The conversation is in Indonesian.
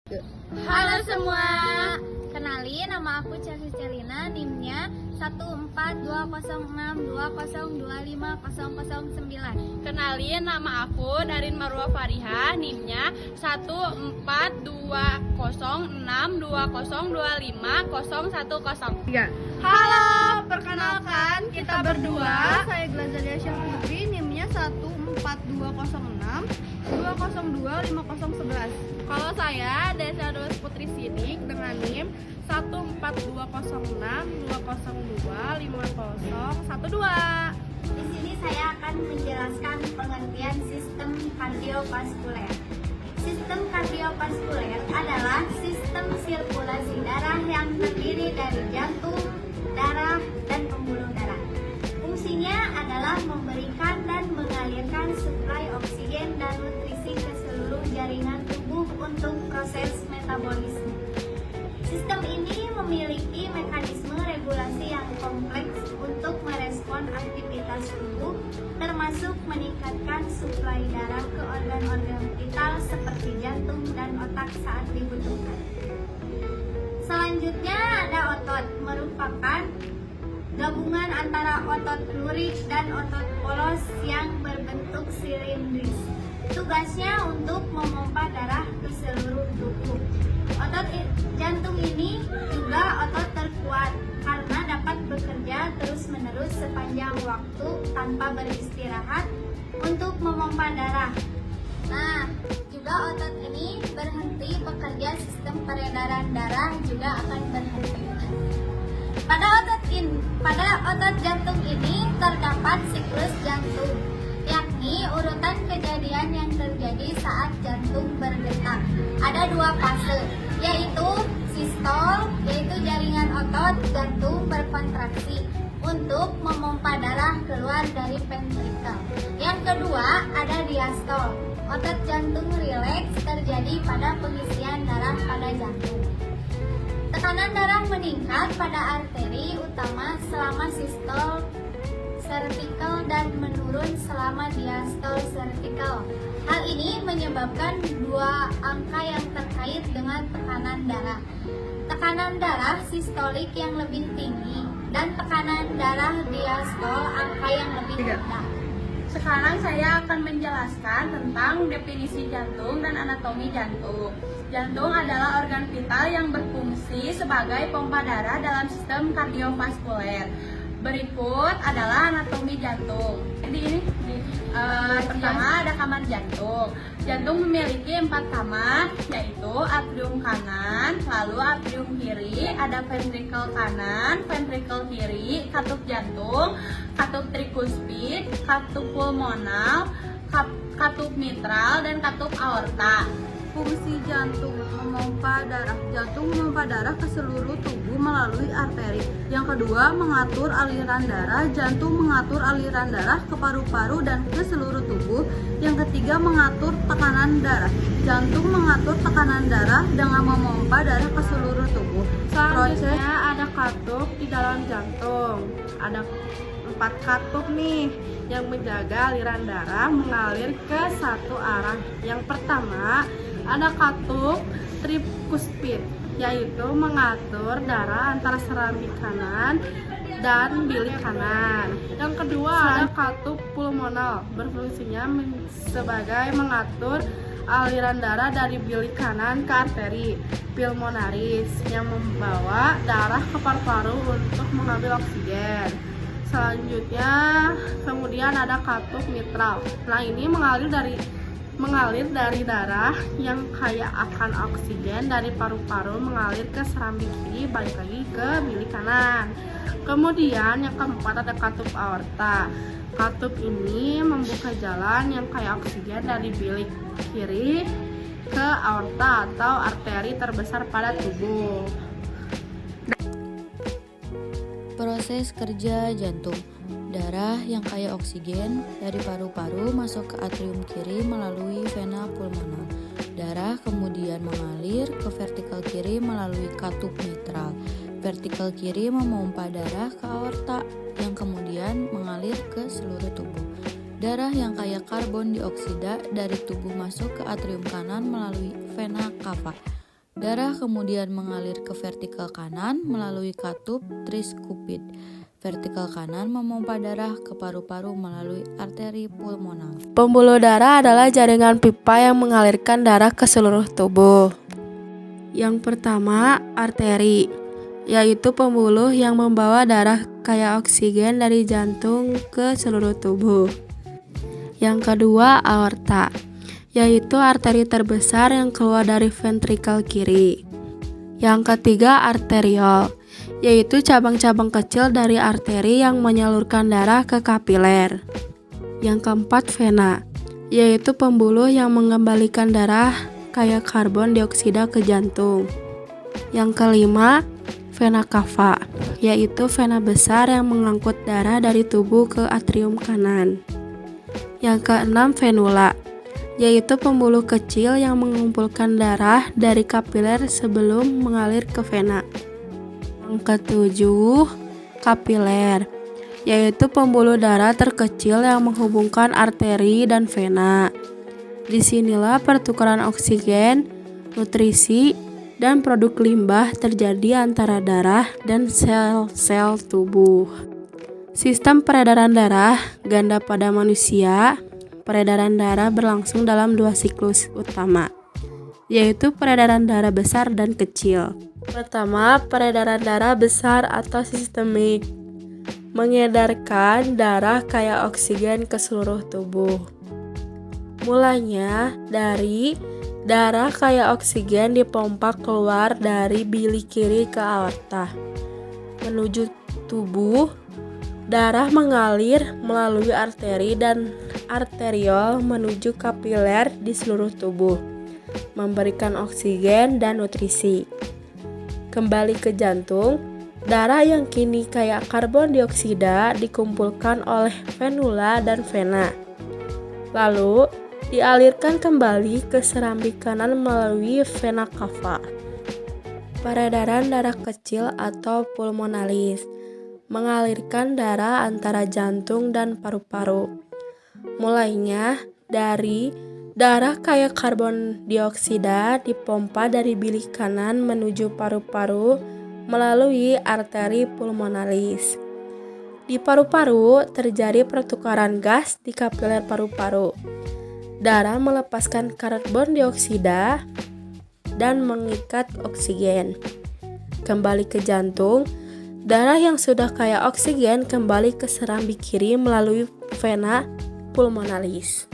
Halo semua, kenalin nama aku Chelsea Celina, NIM-nya 1420620250009. Kenalin, nama aku Darin Marwa Fariha, NIM-nya 1420620250010. Halo, perkenalkan kita berdua. Saya Glazalia Syahputri, NIM-nya 1420620250011. Kalau saya Desa Dos Putri Sidik dengan NIM 1420620250012. Di sini saya akan menjelaskan pengertian sistem kardiovaskuler. Sistem kardiovaskuler adalah sistem sirkulasi darah yang terdiri dari jantung, darah, dan pembuluh darah. Fungsinya adalah memberikan dan mengalirkan suplai oksigen dan nutrisi ke seluruh jaringan tubuh untuk proses metabolisme. Sistem ini memiliki mekanisme regulasi yang kompleks untuk merespon aktivitas tubuh, termasuk meningkatkan suplai darah ke organ-organ vital seperti jantung dan otak saat dibutuhkan. Selanjutnya ada otot, merupakan gabungan antara otot lurik dan otot polos yang berbentuk silindris. Tugasnya untuk memompa darah ke seluruh tubuh. Otot jantung ini juga otot terkuat karena dapat bekerja terus-menerus sepanjang waktu tanpa beristirahat untuk memompa darah. Nah, juga otot ini berhenti bekerja, sistem peredaran darah juga akan berhenti. Pada otot jantung ini terdapat siklus jantung, yakni urutan kejadian yang terjadi saat jantung berdetak. Ada dua fase, yaitu sistol, yaitu jaringan otot jantung berkontraksi untuk memompa darah keluar dari ventrikel. Yang kedua ada diastol, otot jantung rileks terjadi pada pengisian darah pada jantung. Tekanan darah meningkat pada arteri utama selama sistol vertikal dan menurun selama diastol vertikal. Hal ini menyebabkan dua angka yang terkait dengan tekanan darah. Tekanan darah sistolik yang lebih tinggi dan tekanan darah diastol angka yang lebih rendah. Sekarang saya akan menjelaskan tentang definisi jantung dan anatomi jantung. Jantung adalah organ vital yang berfungsi sebagai pompa darah dalam sistem kardiovaskuler. Berikut adalah anatomi jantung. Pertama ada kamar jantung. Jantung memiliki 4 kamar, yaitu atrium kanan, lalu atrium kiri, ada ventrikel kanan, ventrikel kiri, katup jantung, katup trikuspid, katup pulmonal, katup mitral, dan katup aorta. Fungsi jantung memompa darah. Jantung memompa darah ke seluruh tubuh melalui arteri. Yang kedua, mengatur aliran darah. Jantung mengatur aliran darah ke paru-paru dan ke seluruh tubuh. Yang ketiga, mengatur tekanan darah. Jantung mengatur tekanan darah dengan memompa darah ke seluruh tubuh. Selanjutnya ada katup di dalam jantung. Ada 4 katup nih yang menjaga aliran darah mengalir ke satu arah. Yang pertama ada katup trikuspid, yaitu mengatur darah antara serambi kanan dan bilik kanan. Yang kedua ada katup pulmonal, berfungsinya sebagai mengatur aliran darah dari bilik kanan ke arteri pulmonaris yang membawa darah ke paru-paru untuk mengambil oksigen. Selanjutnya kemudian ada katup mitral. Nah, ini mengalir dari darah yang kaya akan oksigen dari paru-paru mengalir ke serambi kiri balik lagi ke bilik kanan. Kemudian yang keempat ada katup aorta. Katup ini membuka jalan yang kaya oksigen dari bilik kiri ke aorta atau arteri terbesar pada tubuh. Proses kerja jantung. Darah yang kaya oksigen dari paru-paru masuk ke atrium kiri melalui vena pulmonal. Darah kemudian mengalir ke vertikal kiri melalui katup mitral. Vertikal kiri memompa darah ke aorta yang kemudian mengalir ke seluruh tubuh. Darah yang kaya karbon dioksida dari tubuh masuk ke atrium kanan melalui vena cava. Darah kemudian mengalir ke vertikal kanan melalui katup triskupid. Vertikal kanan memompa darah ke paru-paru melalui arteri pulmonal. Pembuluh darah adalah jaringan pipa yang mengalirkan darah ke seluruh tubuh. Yang pertama, arteri, yaitu pembuluh yang membawa darah kaya oksigen dari jantung ke seluruh tubuh. Yang kedua, aorta, yaitu arteri terbesar yang keluar dari ventrikel kiri. Yang ketiga, arteriol, yaitu cabang-cabang kecil dari arteri yang menyalurkan darah ke kapiler. Yang keempat, vena, yaitu pembuluh yang mengembalikan darah kaya karbon dioksida ke jantung. Yang kelima, vena cava, yaitu vena besar yang mengangkut darah dari tubuh ke atrium kanan. Yang keenam, venula, yaitu pembuluh kecil yang mengumpulkan darah dari kapiler sebelum mengalir ke vena. Yang ketujuh, kapiler, yaitu pembuluh darah terkecil yang menghubungkan arteri dan vena. Disinilah pertukaran oksigen, nutrisi, dan produk limbah terjadi antara darah dan sel-sel tubuh. Sistem peredaran darah ganda pada manusia. Peredaran darah berlangsung dalam 2 siklus utama, yaitu peredaran darah besar dan kecil. Pertama, peredaran darah besar atau sistemik, mengedarkan darah kaya oksigen ke seluruh tubuh. Mulanya dari darah kaya oksigen dipompa keluar dari bilik kiri ke aorta menuju tubuh. Darah mengalir melalui arteri dan arteriol menuju kapiler di seluruh tubuh, memberikan oksigen dan nutrisi. Kembali ke jantung, darah yang kini kaya karbon dioksida dikumpulkan oleh venula dan vena, lalu dialirkan kembali ke serambi kanan melalui vena cava. Peredaran darah kecil atau pulmonalis, mengalirkan darah antara jantung dan paru-paru. Mulainya dari darah kaya karbon dioksida dipompa dari bilik kanan menuju paru-paru melalui arteri pulmonalis. Di paru-paru terjadi pertukaran gas di kapiler paru-paru. Darah melepaskan karbon dioksida dan mengikat oksigen. Kembali ke jantung, darah yang sudah kaya oksigen kembali ke serambi kiri melalui vena pulmonalis.